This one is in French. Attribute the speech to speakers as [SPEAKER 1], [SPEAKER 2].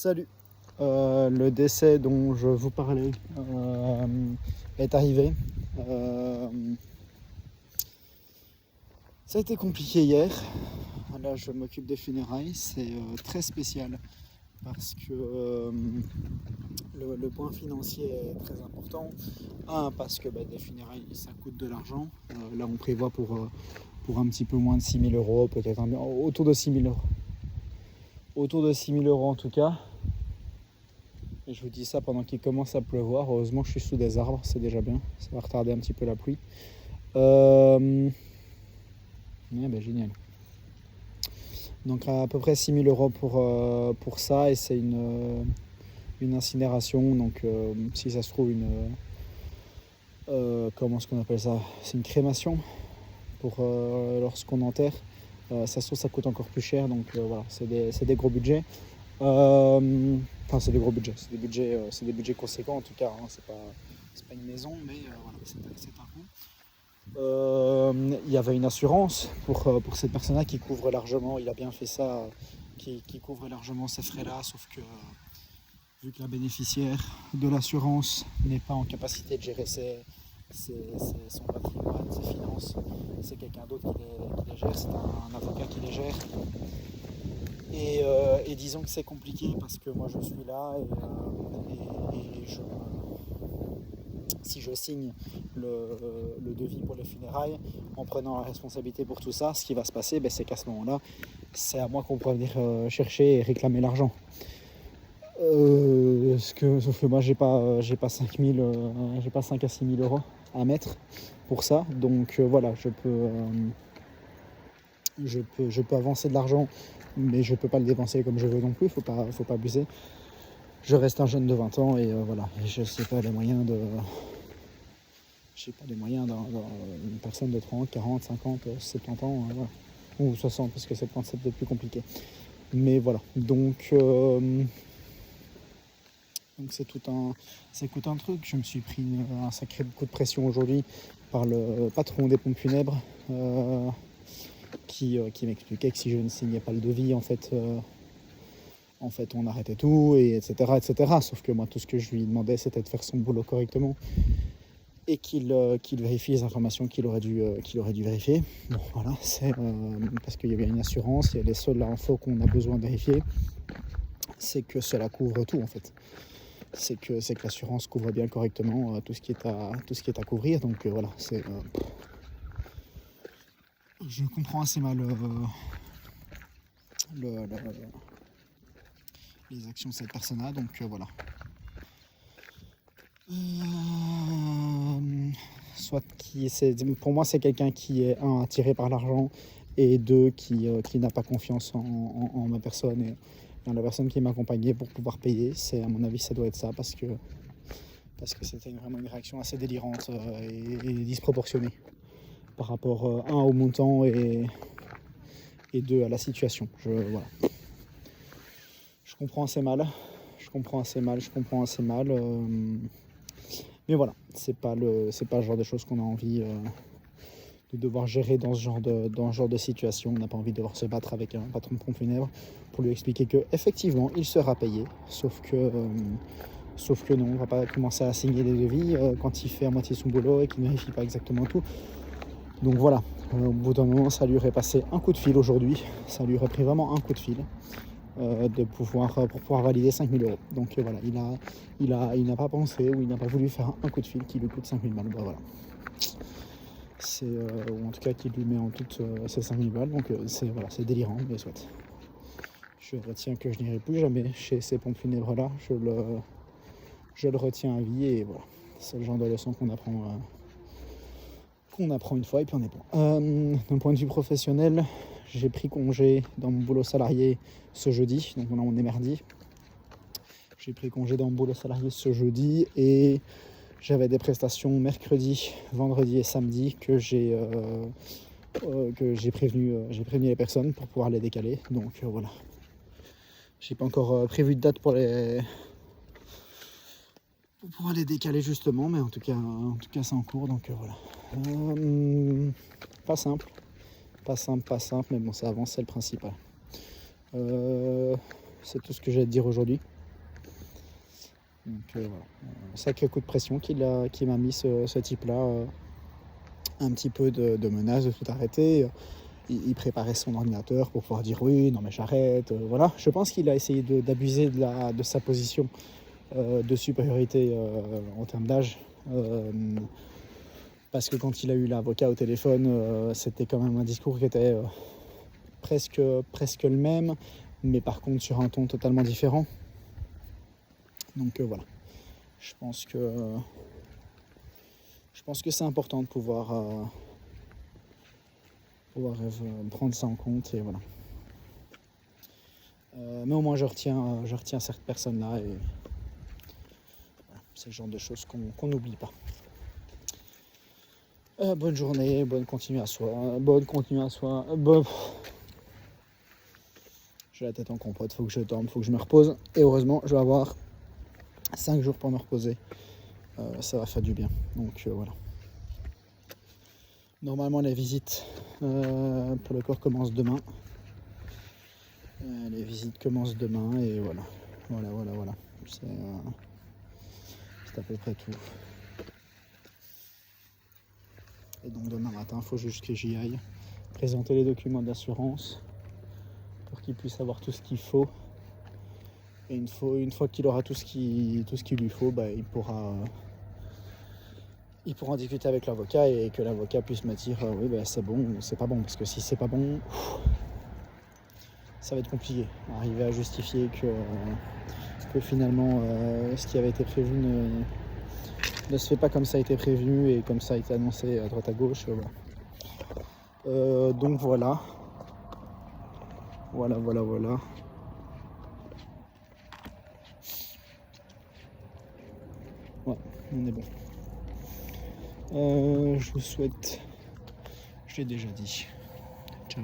[SPEAKER 1] Salut. Le décès dont je vous parlais est arrivé. Ça a été compliqué hier. Là, je m'occupe des funérailles. C'est très spécial parce que le point financier est très important. Parce que des funérailles, ça coûte de l'argent. Là, on prévoit pour un petit peu moins de 6 000 euros, peut-être autour de 6 000 euros. Autour de 6 000 euros en tout cas. Et je vous dis ça pendant qu'il commence à pleuvoir. Heureusement, je suis sous des arbres, c'est déjà bien. Ça va retarder un petit peu la pluie. Génial. Donc à peu près 6 000 euros pour ça. Et c'est une incinération. Donc si ça se trouve, comment est-ce qu'on appelle ça? C'est une crémation pour lorsqu'on enterre. Ça se trouve, ça coûte encore plus cher. Donc voilà, c'est des gros budgets. C'est des gros budgets, c'est des budgets conséquents en tout cas, hein. C'est pas une maison, mais voilà, c'est un coût. Il y avait une assurance pour cette personne-là qui couvre largement, il a bien fait ça, qui couvre largement ces frais-là, sauf que vu que la bénéficiaire de l'assurance n'est pas en capacité de gérer son patrimoine, ses finances, c'est quelqu'un d'autre qui les gère, c'est un avocat qui les gère. Et disons que c'est compliqué parce que moi je suis là si je signe le devis pour les funérailles en prenant la responsabilité pour tout ça, ce qui va se passer, c'est qu'à ce moment-là, c'est à moi qu'on pourra venir chercher et réclamer l'argent. Sauf que moi j'ai pas 5 à 6 000 euros à mettre pour ça, donc voilà, je peux avancer de l'argent, mais je peux pas le dépenser comme je veux non plus, faut pas abuser. Je reste un jeune de 20 ans et voilà, et je sais pas les moyens d'une personne de 30, 40, 50, 70 ans, voilà. Ou 60 parce que 70 c'est peut-être plus compliqué. Mais voilà, donc c'est tout un truc. Je me suis pris un sacré coup de pression aujourd'hui par le patron des pompes funèbres qui m'expliquait que si je ne signais pas le devis, en fait on arrêtait tout, et etc. Sauf que moi, tout ce que je lui demandais, c'était de faire son boulot correctement et qu'il vérifie les informations qu'il aurait dû vérifier. Bon, voilà, c'est parce qu'il y avait une assurance, et les seules infos qu'on a besoin de vérifier, c'est que cela couvre tout en fait. C'est que l'assurance couvre bien correctement tout ce qui est à couvrir. Donc voilà, je comprends assez mal les actions de cette personne-là, donc voilà. Pour moi, c'est quelqu'un qui est, un, attiré par l'argent, et deux, qui n'a pas confiance en ma personne et en la personne qui m'accompagnait pour pouvoir payer. À mon avis, ça doit être ça, parce que c'était vraiment une réaction assez délirante et disproportionnée par rapport, un, au montant, et deux, à la situation. Voilà. Je comprends assez mal. Mais voilà, c'est pas le genre de choses qu'on a envie de devoir gérer dans ce genre de situation. On n'a pas envie de devoir se battre avec un patron de pompe funèbre pour lui expliquer que effectivement il sera payé, sauf que non, on va pas commencer à signer des devis quand il fait à moitié son boulot et qu'il ne vérifie pas exactement tout. Donc voilà, au bout d'un moment, ça lui aurait passé un coup de fil aujourd'hui, ça lui aurait pris vraiment un coup de fil pour pouvoir valider 5 000 euros. Donc voilà, il n'a pas pensé, ou il n'a pas voulu faire un coup de fil qui lui coûte 5 000 balles. Voilà. Ou en tout cas qui lui met en toutes ces 5 000 balles. Donc c'est délirant, mais soit. Je retiens que je n'irai plus jamais chez ces pompes funèbres là. Je le retiens à vie, et voilà. C'est le genre de leçon qu'on apprend une fois, et puis on est bon. D'un point de vue professionnel, j'ai pris congé dans mon boulot salarié ce jeudi. Donc là on est mardi. J'ai pris congé dans mon boulot salarié ce jeudi, et j'avais des prestations mercredi, vendredi et samedi que j'ai prévenu les personnes pour pouvoir les décaler. Donc voilà. J'ai pas encore prévu de date pour pouvoir les décaler justement, mais en tout cas c'est en cours. Donc voilà. Pas simple, mais bon, ça avance, c'est le principal. C'est tout ce que j'ai à te dire aujourd'hui. Donc voilà. Sacré coup de pression qui m'a mis ce type-là. Un petit peu de menace de tout arrêter. Il préparait son ordinateur pour pouvoir dire oui, non mais j'arrête. Voilà. Je pense qu'il a essayé d'abuser de sa position de supériorité en termes d'âge. Parce que quand il a eu l'avocat au téléphone, c'était quand même un discours qui était presque le même, mais par contre sur un ton totalement différent. Donc voilà. Je pense que c'est important de pouvoir prendre ça en compte et voilà. Mais au moins je retiens cette personne-là et voilà, c'est le genre de choses qu'on n'oublie pas. Bonne journée, bonne continuation. J'ai la tête en compote, faut que je dorme, faut que je me repose. Et heureusement, je vais avoir 5 jours pour me reposer. Ça va faire du bien. Donc voilà. Normalement, les visites pour le corps commencent demain. Les visites commencent demain et voilà. Voilà. C'est à peu près tout. Et donc demain matin, il faut juste que j'y aille présenter les documents d'assurance pour qu'il puisse avoir tout ce qu'il faut. Et une fois qu'il aura tout ce qu'il lui faut, il pourra en discuter avec l'avocat et que l'avocat puisse me dire oui c'est bon ou c'est pas bon. Parce que si c'est pas bon, ça va être compliqué. Arriver à justifier que finalement ce qui avait été prévu ne se fait pas comme ça a été prévu et comme ça a été annoncé à droite à gauche. Donc voilà. Voilà. Ouais, on est bon. Je vous souhaite, je l'ai déjà dit, ciao.